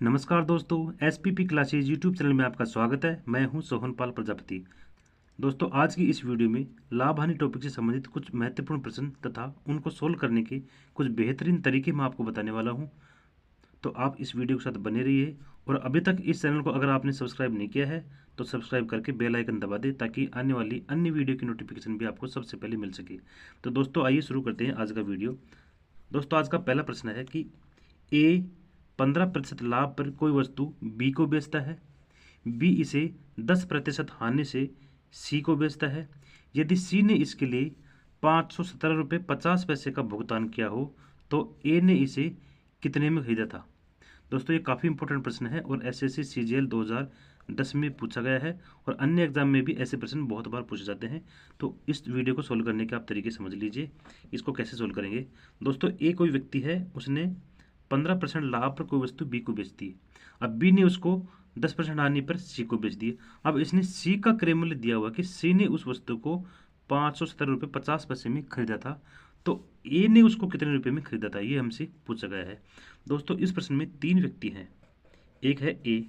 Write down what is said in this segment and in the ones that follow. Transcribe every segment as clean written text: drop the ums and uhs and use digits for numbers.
नमस्कार दोस्तों, SPP classes YouTube channel में आपका स्वागत है। मैं हूं सोहनपाल प्रजापति। दोस्तों, आज की इस वीडियो में लाभ हानि टॉपिक से संबंधित कुछ महत्वपूर्ण प्रश्न तथा उनको सोल्व करने के कुछ बेहतरीन तरीके मैं आपको बताने वाला हूं। तो आप इस वीडियो के साथ बने रहिए और अभी तक इस चैनल को अगर आपने सब्सक्राइब नहीं किया है तो सब्सक्राइब करके बेल आइकन दबा दें ताकि आने वाली अन्य वीडियो की नोटिफिकेशन भी आपको सबसे पहले मिल सके। तो दोस्तों, आइए शुरू करते हैं आज का वीडियो। दोस्तों, आज का पहला प्रश्न है कि ए 15% लाभ पर कोई वस्तु बी को बेचता है, बी इसे 10% हानि से सी को बेचता है। यदि सी ने इसके लिए 517 रुपये 50 पैसे का भुगतान किया हो तो ए ने इसे कितने में खरीदा था। दोस्तों, ये काफ़ी इंपॉर्टेंट प्रश्न है और एसएससी सीजीएल 2010 में पूछा गया है और अन्य एग्जाम में भी ऐसे प्रश्न बहुत बार पूछे जाते हैं। तो इस वीडियो को सोल्व करने के आप तरीके समझ लीजिए। इसको कैसे सोल्व करेंगे। दोस्तों, ए कोई व्यक्ति है, उसने 15% लाभ पर कोई वस्तु बी को बेच दी। अब बी ने उसको 10% हानि पर सी को बेच दी। अब इसने सी का क्रय मूल्य दिया हुआ कि सी ने उस वस्तु को 517 रुपये 50 पैसे में खरीदा था, तो ए ने उसको कितने रुपए में खरीदा था, ये हमसे पूछा गया है। दोस्तों, इस प्रश्न में 3 व्यक्ति हैं। एक है ए,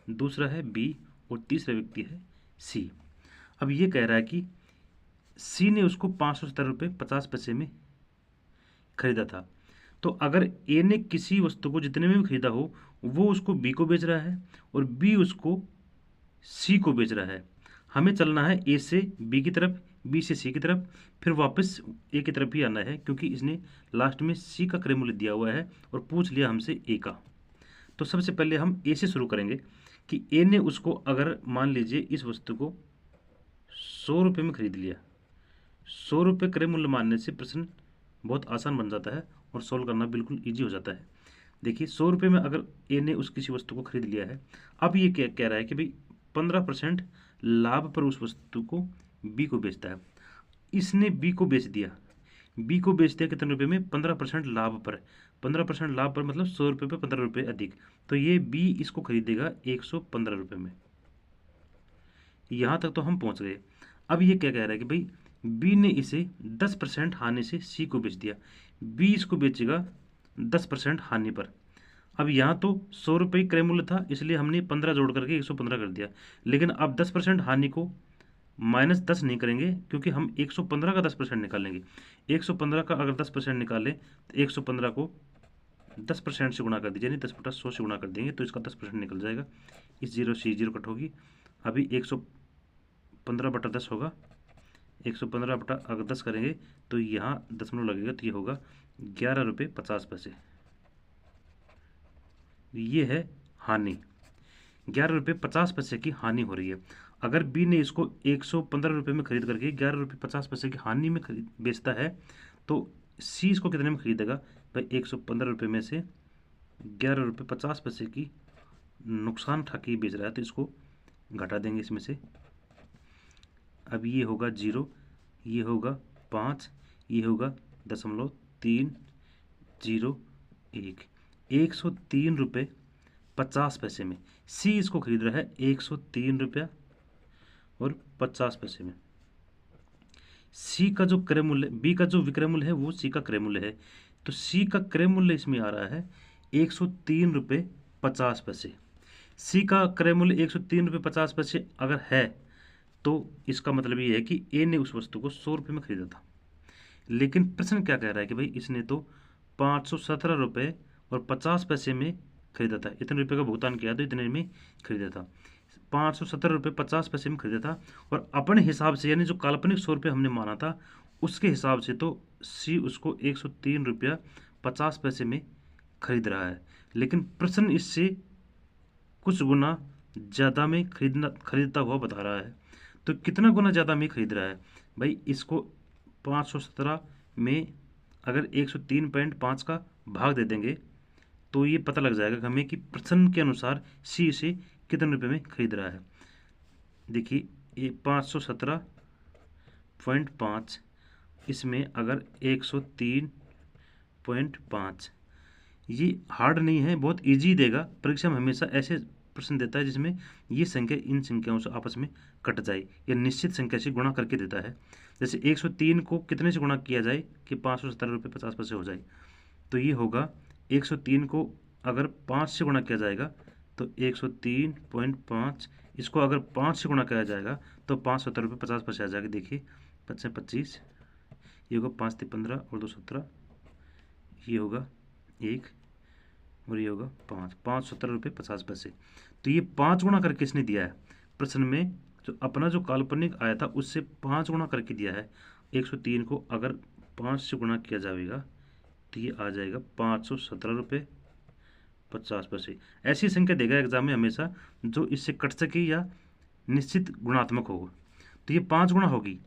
दूसरा है बी और तीसरा व्यक्ति है सी। अब ये कह रहा है कि सी ने उसको 517 रुपये 50 पैसे में खरीदा था। तो अगर ए ने किसी वस्तु को जितने में भी खरीदा हो वो उसको बी को बेच रहा है और बी उसको सी को बेच रहा है। हमें चलना है ए से बी की तरफ, बी से सी की तरफ, फिर वापस ए की तरफ ही आना है क्योंकि इसने लास्ट में सी का क्रय मूल्य दिया हुआ है और पूछ लिया हमसे ए का। तो सबसे पहले हम ए से शुरू करेंगे कि ए ने उसको, अगर मान लीजिए इस वस्तु को 100 रुपये में खरीद लिया। 100 रुपये क्रय मूल्य मानने से प्रश्न बहुत आसान बन जाता है और सोल्व करना बिल्कुल ईजी हो जाता है। देखिए, 100 रुपये में अगर ए ने उस किसी वस्तु को खरीद लिया है, अब ये क्या कह रहा है कि भाई 15% लाभ पर उस वस्तु को बी को बेचता है। इसने बी को बेच दिया। बी को बेच दिया कितने रुपए में? 15% लाभ पर। 15% लाभ पर मतलब 100 रुपये पे 15 रुपये अधिक। तो ये बी इसको खरीदेगा 115 रुपये में। यहाँ तक तो हम पहुँच गए। अब ये क्या कह रहा है कि भाई बी ने इसे 10% हानि से सी को बेच दिया। बी इसको बेचेगा 10% हानि पर। अब यहाँ तो 100 रुपये क्रय मूल्य था, इसलिए हमने 15 जोड़ करके 115 कर दिया। लेकिन अब 10% हानि को -10 नहीं करेंगे क्योंकि हम 115 का 10% निकालेंगे। 115 का अगर 10% निकालें तो 115 को 10% से गुणा कर दीजिए, नहीं 10/100 से गुणा कर देंगे तो इसका 10% निकल जाएगा। इस 0 से 0 कट होगी। अभी 115/10 होगा। 115 बटा अगर 10 करेंगे तो यहाँ दशमलव लगेगा तो ये होगा 11 रुपये 50 पैसे। ये है हानि। 11 रुपये 50 पैसे की हानि हो रही है। अगर बी ने इसको 115 रुपये में खरीद करके 11 रुपये 50 पैसे की हानि में खरीद बेचता है तो सी इसको कितने में खरीदेगा भाई? 115 रुपये में से 11 रुपये 50 पैसे की नुकसान उठा के बेच रहा है तो इसको घटा देंगे इसमें से। अब ये होगा 0, ये होगा 5, ये होगा 0.301। 103 रुपये 50 पैसे में सी इसको खरीद रहा है 103 रुपया और 50 पैसे में। सी का जो क्रय मूल्य, बी का जो विक्रय मूल्य है वो सी का क्रय मूल्य है, तो सी का क्रय मूल्य इसमें आ रहा है 103 रुपये 50 पैसे। सी का क्रय मूल्य 103 रुपये 50 पैसे अगर है तो इसका मतलब ये है कि ए ने उस वस्तु को 100 रुपये में खरीदा था। लेकिन प्रश्न क्या कह रहा है कि भाई इसने तो 517 रुपये और 50 पैसे में खरीदा था, इतने रुपये का भुगतान किया तो इतने में खरीदा था। 517 रुपये 50 पैसे में खरीदा था और अपने हिसाब से यानी जो काल्पनिक 100 रुपये हमने माना था उसके हिसाब से तो सी उसको 103 रुपया 50 पैसे में खरीद रहा है। लेकिन प्रश्न इससे कुछ गुना ज़्यादा में खरीदता हुआ बता रहा है। तो कितना गुना ज़्यादा में खरीद रहा है भाई? इसको 517 में अगर 103.5 का भाग दे देंगे तो ये पता लग जाएगा हमें कि प्रश्न के अनुसार सी इसे कितने रुपए में खरीद रहा है। देखिए, ये 517.5 इसमें अगर 103.5, ये हार्ड नहीं है, बहुत इजी देगा। परीक्षा में हमेशा ऐसे प्रश्न देता है जिसमें ये संख्या इन संख्याओं से आपस में कट जाए या निश्चित संख्या से गुणा करके देता है। जैसे 103 को कितने से गुणा किया जाए कि 517 रुपये 50 पैसे हो जाए, तो ये होगा 103 को अगर 5 से गुणा किया जाएगा तो 103.5, इसको अगर 5 से गुणा किया जाएगा तो 5 ₹50 पैसे आ जाएगा। देखिए 5 से 25, ये होगा 5 से 15 और 2 17, ये होगा 1 और ये होगा 5, ₹517.50। तो ये 5 गुणा करके इसने दिया है प्रश्न में, जो अपना जो काल्पनिक आया था उससे 5 गुणा करके दिया है। 103 को अगर 5 से गुणा किया जाएगा तो ये आ जाएगा ₹517.50। ऐसी संख्या देगा एग्जाम में हमेशा जो इससे कट सके या निश्चित गुणात्मक हो। तो ये 5 गुणा होगी,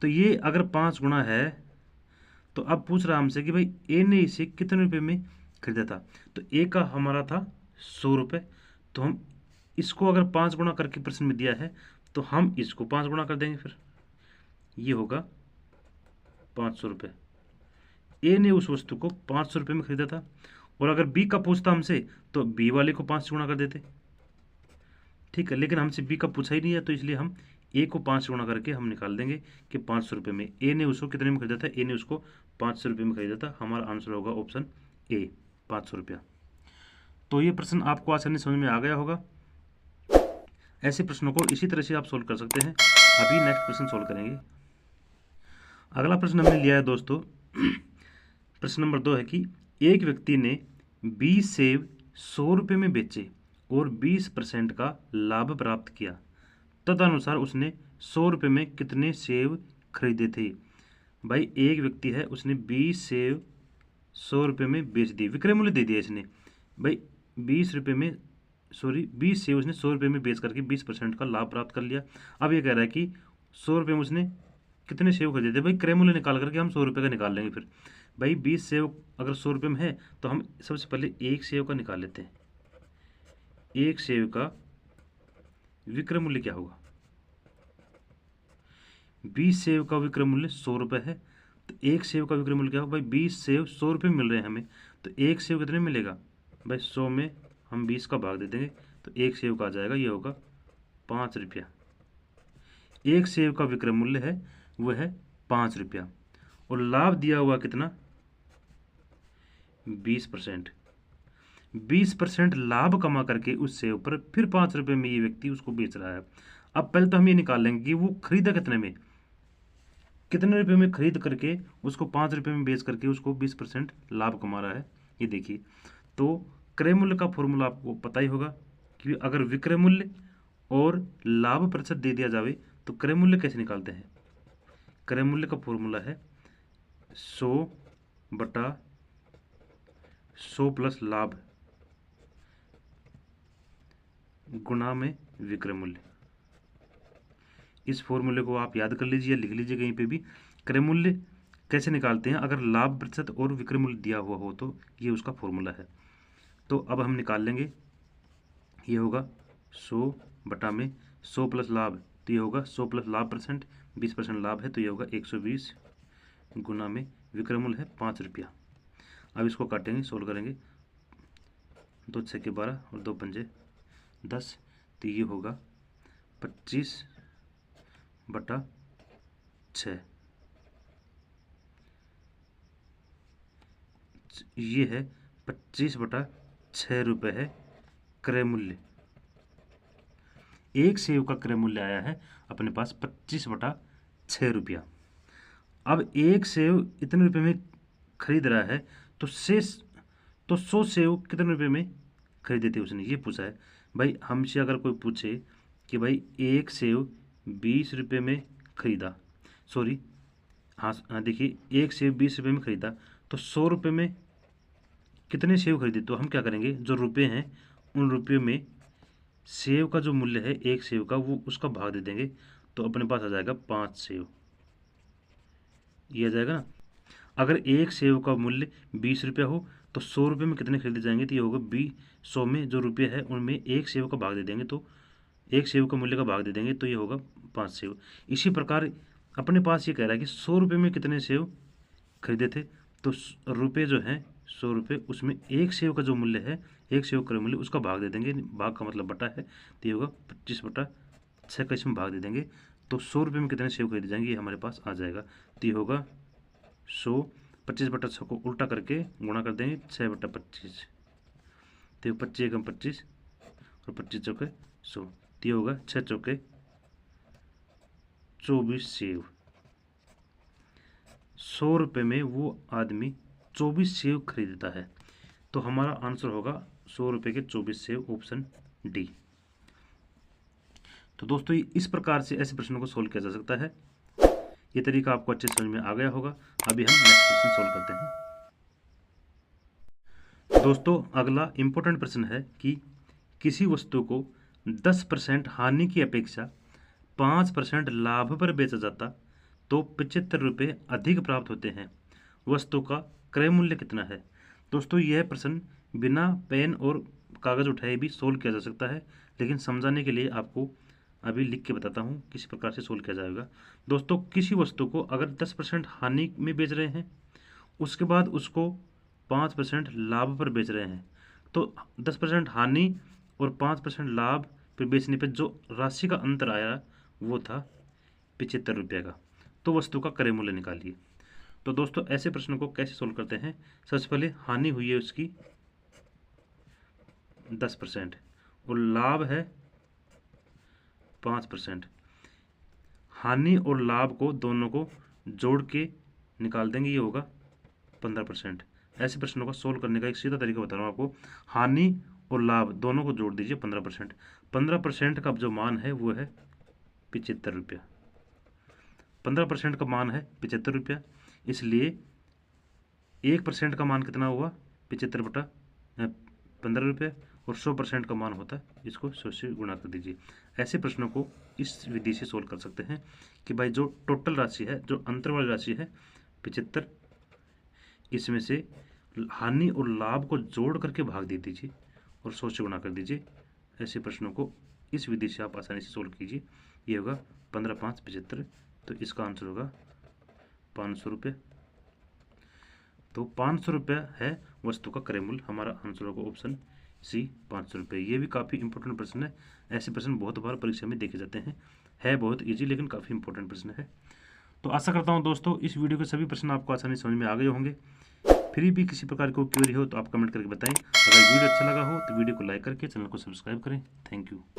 तो ये अगर 5 गुणा है तो अब पूछ रहा हमसे कि भाई ए ने इसे कितने रुपए में खरीदा था। तो ए का हमारा था 100 रुपये, तो हम इसको अगर 5 गुणा करके प्रश्न में दिया है तो हम इसको 5 गुणा कर देंगे, फिर ये होगा 500 रुपये। ए ने उस वस्तु को 500 रुपये में खरीदा था, और अगर बी का पूछता हमसे तो बी वाले को 5 से गुणा कर देते, ठीक है। लेकिन हमसे बी का पूछा ही नहीं है, तो इसलिए हम ए को 5 से गुणा करके हम निकाल देंगे कि 500 रुपये में ए ने उसको कितने में खरीदा था। ए ने उसको 500 रुपये में खरीदा था। हमारा आंसर होगा ऑप्शन ए, 500 रुपया। तो ये प्रश्न आपको आसानी समझ में आ गया होगा। ऐसे प्रश्नों को इसी तरह से आप सोल्व कर सकते हैं। अभी नेक्स्ट प्रश्न सोल्व करेंगे। अगला प्रश्न हमने लिया है दोस्तों, प्रश्न नंबर 2 है कि एक व्यक्ति ने 20 सेब 100 रुपये में बेचे और 20% का लाभ प्राप्त किया, तदनुसार उसने 100 रुपये में कितने सेब खरीदे थे। भाई एक व्यक्ति है, उसने 20 सेब 100 रुपये में बेच दिए, विक्रय मूल्य दे दिया इसने। भाई 20 सेब उसने 100 रुपये में बेच करके 20% का लाभ प्राप्त कर लिया। अब ये कह रहा है कि 100 रुपये में उसने कितने सेब खरीदे थे। भाई क्रय मूल्य निकाल करके हम 100 रुपये का निकाल लेंगे। फिर भाई 20 सेब अगर 100 रुपये में है तो हम सबसे पहले एक सेब का निकाल लेते हैं। एक सेब का विक्रय मूल्य क्या होगा। 20 सेब का विक्रय मूल्य 100 रुपये है, तो एक सेब का विक्रय मूल्य क्या होगा। भाई 20 सेब 100 रुपये में मिल रहे हैं हमें, तो एक सेब कितने मिलेगा। भाई 100 में हम 20 का भाग दे देंगे तो एक सेब का आ जाएगा, ये होगा 5 रुपया। एक सेब का विक्रय मूल्य है वो है 5 रुपया, और लाभ दिया हुआ कितना 20%। 20% लाभ कमा करके उस सेब पर फिर 5 रुपये में ये व्यक्ति उसको बेच रहा है। अब पहले तो हम ये निकाल लेंगे कि वो खरीदा कितने में, कितने रुपये में खरीद करके उसको 5 रुपये में बेच करके उसको 20% लाभ कमा रहा है। ये देखिए, तो क्रय मूल्य का फॉर्मूला आपको पता ही होगा कि अगर विक्रय मूल्य और लाभ प्रतिशत दे दिया जाए तो क्रय मूल्य कैसे निकालते हैं। क्रय मूल्य का फॉर्मूला है 100/100 प्लस लाभ गुणा में विक्रय मूल्य। इस फॉर्मूले को आप याद कर लीजिए, लिख लीजिए कहीं पे भी। क्रय मूल्य कैसे निकालते हैं, अगर लाभ प्रतिशत और विक्रय मूल्य दिया हुआ हो तो ये उसका फॉर्मूला है। तो अब हम निकाल लेंगे, ये होगा 100/100 प्लस लाभ, तो ये होगा 100 प्लस लाभ परसेंट, 20% लाभ है तो ये होगा 120 गुना में विक्रय मूल्य है 5 रुपया। अब इसको काटेंगे, सोल्व करेंगे, 2 छक्के 12 और 2 पंजे 10, तो ये होगा 25/6। ये है 25/6 रुपये है क्रय मूल्य। एक सेब का क्रय मूल्य आया है अपने पास 25/6 रुपया। अब एक सेब इतने रुपये में खरीद रहा है तो 100 सेब कितने रुपये में खरीदे थे उसने, ये पूछा है। भाई हमसे अगर कोई पूछे कि भाई एक सेब 20 रुपये में खरीदा, सॉरी हाँ देखिए, एक सेब 20 रुपये में खरीदा तो 100 रुपये में कितने सेब खरीदे, तो हम क्या करेंगे, जो रुपये हैं उन रुपये में सेब का जो मूल्य है एक सेब का वो उसका भाग दे देंगे, तो अपने पास आ जाएगा 5 सेब, ये आ जाएगा ना। अगर एक सेब का मूल्य 20 रुपया हो तो 100 रुपये में कितने खरीदे जाएंगे, तो ये होगा 100 में जो रुपये है उनमें एक सेब का भाग दे देंगे, तो एक सेब का मूल्य का भाग दे देंगे तो ये होगा 5 सेब। इसी प्रकार अपने पास ये कह रहा है कि 100 रुपये में कितने सेब खरीदे थे, तो रुपये जो हैं 100 रुपये, उसमें एक सेब का जो मूल्य है एक सेब का मूल्य उसका भाग दे देंगे, भाग का मतलब बटा है, तो ये होगा 25/6 का इसमें भाग दे देंगे, तो 100 रुपये में कितने सेब खरीदे जाएंगे ये हमारे पास आ जाएगा, तो ये होगा 100, 25/6 को उल्टा करके गुणा कर देंगे 6/25, तो 25 एकम 25 और 25 चौके 100, तो ये होगा 6 चौके 24 सेव। 100 रुपये में वो आदमी 24 सेव खरीदता है, तो हमारा आंसर होगा 100 रुपये के 24 सेव, ऑप्शन डी। तो दोस्तों इस प्रकार से ऐसे प्रश्नों को सोल्व किया जा सकता है। ये तरीका आपको अच्छे समझ में आ गया होगा। अभी हम नेक्स्ट क्वेश्चन सोल्व करते हैं। दोस्तों अगला इंपॉर्टेंट प्रश्न है कि किसी वस्तु को 10% हानि की अपेक्षा 5% लाभ पर बेचा जाता तो 75 रुपये अधिक प्राप्त होते हैं, वस्तु का क्रय मूल्य कितना है। दोस्तों यह प्रश्न बिना पेन और कागज़ उठाए भी सोल्व किया जा सकता है, लेकिन समझाने के लिए आपको अभी लिख के बताता हूँ किस प्रकार से सोल्व किया जाएगा। दोस्तों किसी वस्तु को अगर 10% हानि में बेच रहे हैं, उसके बाद उसको 5% लाभ पर बेच रहे हैं, तो 10% हानि और 5% लाभ पर बेचने पर जो राशि का अंतर आया वो था 75 रुपये का। तो वस्तु का क्रय मूल्य निकालिए। तो दोस्तों ऐसे प्रश्नों को कैसे सोल्व करते हैं। सबसे पहले हानि हुई है उसकी 10% और लाभ है 5%। हानि और लाभ को दोनों को जोड़ के निकाल देंगे, ये होगा 15%। ऐसे प्रश्नों को सोल्व करने का एक सीधा तरीका बता रहा हूँ आपको। हानि और लाभ दोनों को जोड़ दीजिए 15%। 15% का जो मान है वो है 75 रुपया। 15% का मान है 75 रुपया, इसलिए 1% का मान कितना हुआ 75 बटा 15 रुपये, और 100% का मान होता है, इसको 100 से गुणा कर दीजिए। ऐसे प्रश्नों को इस विधि से सोल्व कर सकते हैं कि भाई जो टोटल राशि है, जो अंतर वाली राशि है 75, इसमें से हानि और लाभ को जोड़ करके भाग दे दीजिए और 100 से गुणा कर दीजिए। ऐसे प्रश्नों को इस विधि से आप आसानी से सोल्व कीजिए। ये होगा 15 5 75, तो इसका आंसर होगा 500 रुपये। तो 500 रुपये है वस्तु का क्रय मूल्य। हमारा आंसर होगा ऑप्शन सी 500 रुपये। ये भी काफ़ी इंपॉर्टेंट प्रश्न है। ऐसे प्रश्न बहुत बार परीक्षा में देखे जाते हैं। है बहुत इजी लेकिन काफ़ी इंपॉर्टेंट प्रश्न है। तो आशा करता हूँ दोस्तों इस वीडियो के सभी प्रश्न आपको आसानी समझ में आ गए होंगे। फिर भी किसी प्रकार की क्वेरी हो तो आप कमेंट करके बताएं। अगर वीडियो अच्छा लगा हो तो वीडियो को लाइक करके चैनल को सब्सक्राइब करें। Thank you.